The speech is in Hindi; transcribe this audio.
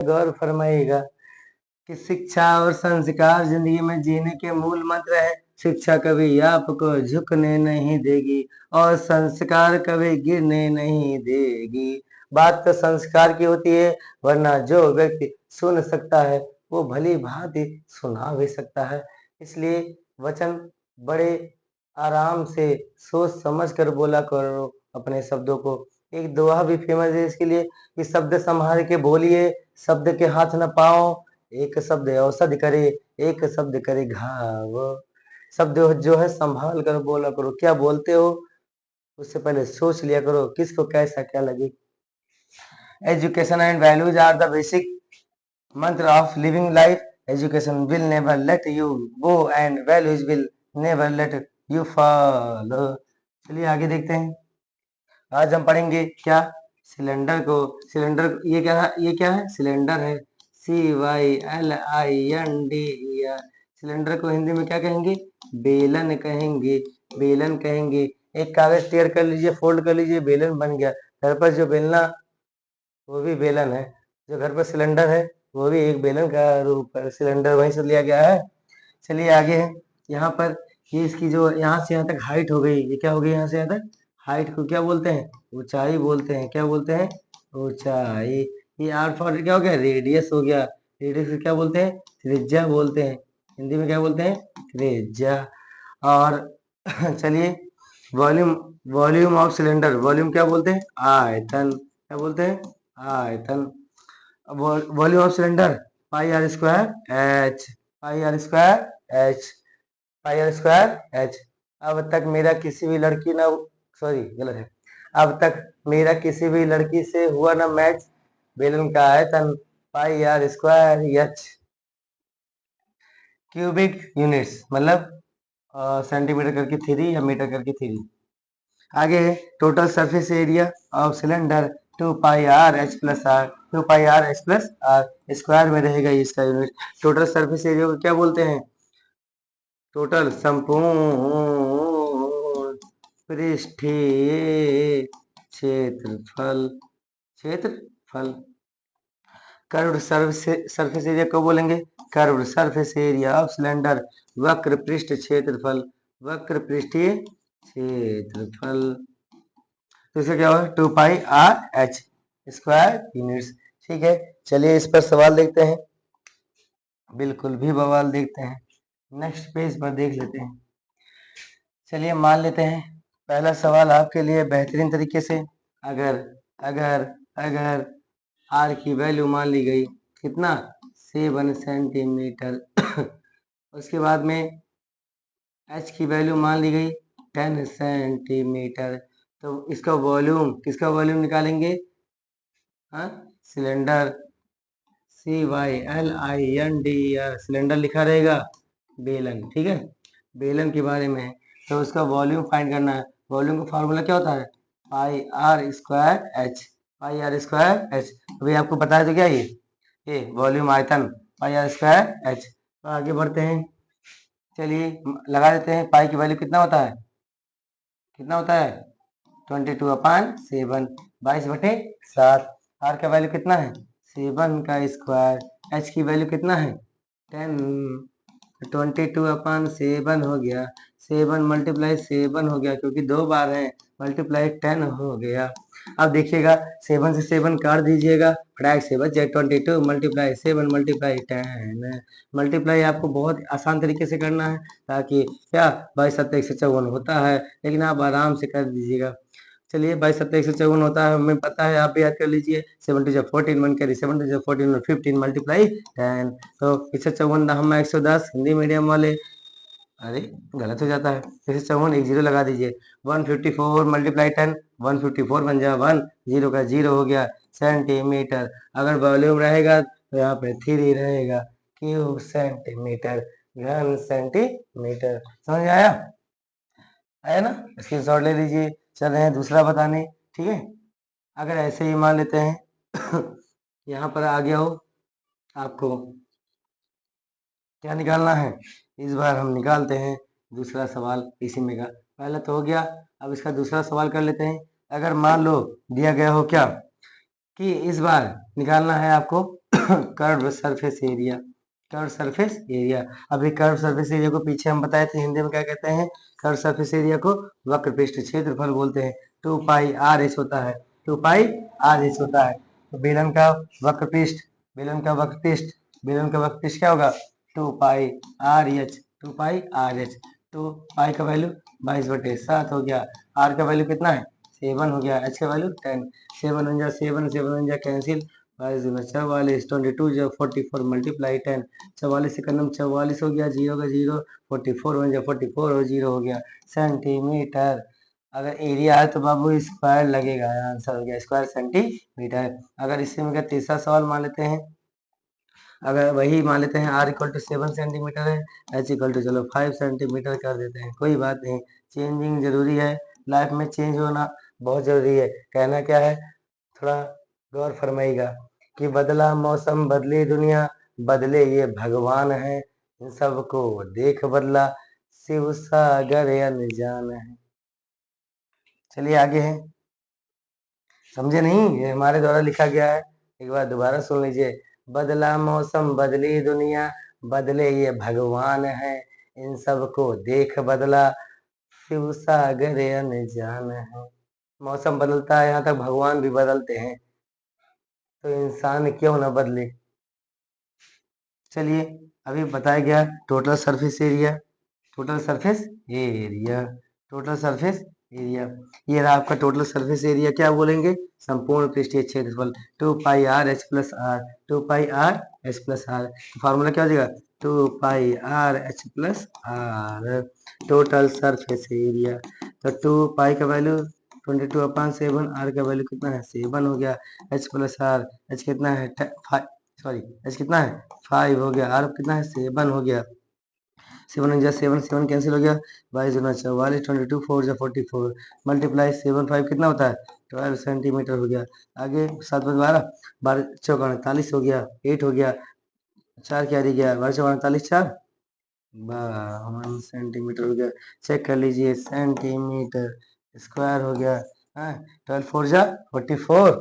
गौर फरमाइएगा कि शिक्षा और संस्कार जिंदगी में जीने के मूल मंत्र है। शिक्षा कभी आपको झुकने नहीं देगी और संस्कार कभी गिरने नहीं देगी। बात तो संस्कार की होती है, वरना जो व्यक्ति सुन सकता है वो भली भांति सुना भी सकता है। इसलिए वचन बड़े आराम से सोच समझ कर बोला करो अपने शब्दों को। एक दोहा भी फेमस है इसके लिए कि शब्द संभाल के बोलिए, शब्द के हाथ न पाओ, एक शब्द औषधि करे, एक शब्द करे घाव। शब्द जो है संभाल कर बोला करो। क्या बोलते हो उससे पहले सोच लिया करो किसको कैसा क्या लगे। Education and values are the basic mantra of living life. Education will never let you go and values will never let you follow. चलिए आगे देखते हैं। आज हम पढ़ेंगे क्या, सिलेंडर को। सिलेंडर ये क्या है? सिलेंडर है, CYLIND। सिलेंडर को हिंदी में क्या कहेंगे? बेलन कहेंगे। बेलन कहेंगे। एक कागज तैयार कर लीजिए, फोल्ड कर लीजिए, बेलन बन गया। घर पर जो बेलना वो भी बेलन है, जो घर पर सिलेंडर है वो भी एक बेलन का रूप है। सिलेंडर वहीं से लिया गया है। चलिए आगे है। यहाँ पर ये इसकी जो यहाँ से यहाँ तक हाइट हो गई, ये क्या हो गई? यहाँ से यहाँ तक हाइट को क्या बोलते हैं? ऊंचाई बोलते हैं। क्या बोलते हैं? ऊंचाई। ये आर फॉर क्या हो गया? रेडियस हो गया। रेडियस को क्या बोलते हैं? त्रिज्या बोलते हैं। हिंदी में क्या बोलते हैं? त्रिज्या। और चलिए volume, volume of cylinder, volume क्या बोलते हैं? आयतन। क्या बोलते हैं? आयतन। Volume of cylinder pi R square H. Pi R square H. Pi R square H. अब तक मेरा किसी भी लड़की ना, सॉरी गलत है, अब तक मेरा किसी भी लड़की से हुआ ना मैच। बेलन का आयतन pi R square H. Cubic units मतलब सेंटीमीटर करके 3 या मीटर करके 3। आगे total surface area of cylinder 2πr/h+r। 2πr/h+r square में रहेगा इसका यूनिट। टोटल सरफेस एरिया को क्या बोलते हैं? टोटल संपूर्ण पृष्ठीय क्षेत्रफल। क्षेत्रफल। कर्व्ड सरफेस एरिया को बोलेंगे? Curved surface area of cylinder. वक्र पृष्ठ क्षेत्रफल। वक्र पृष्ठीय क्षेत्रफल। तो इसका क्या होगा? 2πr/h square units. ठीक है, चलिए इस पर सवाल देखते हैं। बिल्कुल भी बवाल देखते हैं। नेक्स्ट पेज पर देख लेते हैं। चलिए मान लेते हैं पहला सवाल आपके लिए बेहतरीन तरीके से। अगर अगर अगर आर की वैल्यू मान ली गई कितना? 7 सेंटीमीटर। उसके बाद में एच की वैल्यू मान ली गई 10 सेंटीमीटर। तो इसका वॉल्यूम, किसका वॉल्यूम निकालेंगे? हाँ, सिलेंडर CYLIND, सिलेंडर लिखा रहेगा, बेलन। ठीक है, बेलन के बारे में है तो उसका वॉल्यूम फाइंड करना है। वॉल्यूम का फार्मूला क्या होता है? Pi R square H. Pi R square H. अभी आपको बताया तो क्या ये वॉल्यूम आयतन पाई आर स्क्वायर एच। तो आगे बढ़ते हैं। चलिए लगा देते हैं। पाई की वैल्यू कितना होता है? कितना होता है? 22/7, 22/7। आर का वैल्यू कितना है? 7 का स्क्वायर। एच की वैल्यू कितना है? 10। 22/7 हो गया। 7 मल्टीप्लाई 7 हो गया क्योंकि 2 बार है, मल्टीप्लाई 10 हो गया। अब देखिएगा 7 से 7 काट दीजिएगा, फटाक से बच जाए 22 मल्टीप्लाई 7 मल्टीप्लाई 10। मल्टीप्लाई आपको बहुत आसान तरीके से करना है ताकि क्या 22×7=154 होता है, लेकिन आप आराम से कर दीजिएगा। चलिए 22×7=154 होता है, हमें पता है, आप भी याद कर लीजिए। 7×14 1 कैरी 7×14 और 15 मल्टीप्लाई 10। तो 154 हम 110 हिंदी मीडियम वाले, अरे गलत हो जाता है। 154 एक जीरो लगा दीजिए। 154 मल्टीप्लाई 10, 154 बन जाए 1, जीरो का जीरो हो गया सेंटीमीटर। अगर वॉल्यूम रहेगा तो यहाँ पे 3 रहेगा, क्यूब सेंटीमीटर, घन सेंटीमीटर। समझ आया? आया ना? स्क्रीनशॉट ले लीजिए। चल रहे हैं दूसरा बताने। ठीक है, अगर ऐसे ही मान लेते हैं यहाँ पर आ गया हो, आपको क्या निकालना है? इस बार हम निकालते हैं दूसरा सवाल इसी में का। पहला तो हो गया, अब इसका दूसरा सवाल कर लेते हैं। अगर मान लो दिया गया हो क्या कि इस बार निकालना है आपको curve surface area, curve surface area. अभी कर्व सरफेस एरिया को पीछे हम बताए थे हिंदी में क्या कहते हैं, कर्व सरफेस एरिया को वक्र पृष्ठ क्षेत्रफल बोलते हैं। 2 पाई आर एच होता है, 2 पाई आर एच होता है। तो बेलन का वक्र पृष्ठ, बेलन का वक्र पृष्ठ, बेलन का वक्र पृष्ठ क्या होगा, 2 pi R H, 2 pi R H. तो पाई का वैल्यू 22/7 हो गया, आर का वैल्यू कितना है 7 हो गया, एच का वैल्यू 10, 7 1 जा 7, 7 1 जा कैंसिल, 44, 22 जो 44 मल्टीप्लाई 10, 44 से कलम 44 हो गया, 0 का 0, 44 1 जा 44 और 0 हो गया सेंटीमीटर। अगर एरिया है तो बाबू स्क्वायर लगेगा, आंसर हो गया स्क्वायर सेंटीमीटर। अगर इसी में क्या तीसरा सवाल मान लेते हैं, अगर वही मान लेते हैं आर इक्वल टू 7 सेंटीमीटर है, एच इक्वल टू चलो 5 सेंटीमीटर कर देते हैं, कोई बात नहीं, चेंजिंग जरूरी है, लाइफ में चेंज होना बहुत जरूरी है। कहना क्या है, थोड़ा गौर फरमाइएगा कि बदला मौसम बदली दुनिया, बदले ये भगवान है, इन सबको देख बदला शिव सागर अनजान है। चलिए आगे है, समझे नहीं, ये हमारे द्वारा लिखा गया है, एक बार दोबारा सुन लीजिए। बदला मौसम बदली दुनिया, बदले ये भगवान है, इन सबको देख बदला शिव सागर अनजान है। मौसम बदलता है, यहाँ तक भगवान भी बदलते हैं, तो इंसान क्यों ना बदले। चलिए अभी बताया गया total surface area, total surface area, total surface area, ये रहा आपका टोटल सरफेस एरिया। क्या बोलेंगे, संपूर्ण पृष्ठीय क्षेत्रफल 2 pi R H plus R, 2 pi R H plus R, formula क्या हो जाएगा 2 pi R H plus R, total surface area. तो 2 पाई का वैल्यू 22/7, आर का वैल्यू कितना है 7 हो गया, एच प्लस आर, एच कितना है सॉरी एच कितना है 5 हो गया, आर कितना है 7 हो गया, 7 1 जा 7, 7 कैंसिल हो गया, 22 गुना 44, 22 4 जा 44, मल्टीप्लाई 7 5 कितना होता है 12 सेंटीमीटर हो गया। आगे 7 × 12, 12 चौका 48 हो गया, 8 हो गया, 4 क्या रह गया 12 चौका 48, 4 1 सेंटीमीटर हो गया। चेक कर लीजिए सेंटीमीटर स्क्वायर हो गया, 12 4 जा 44,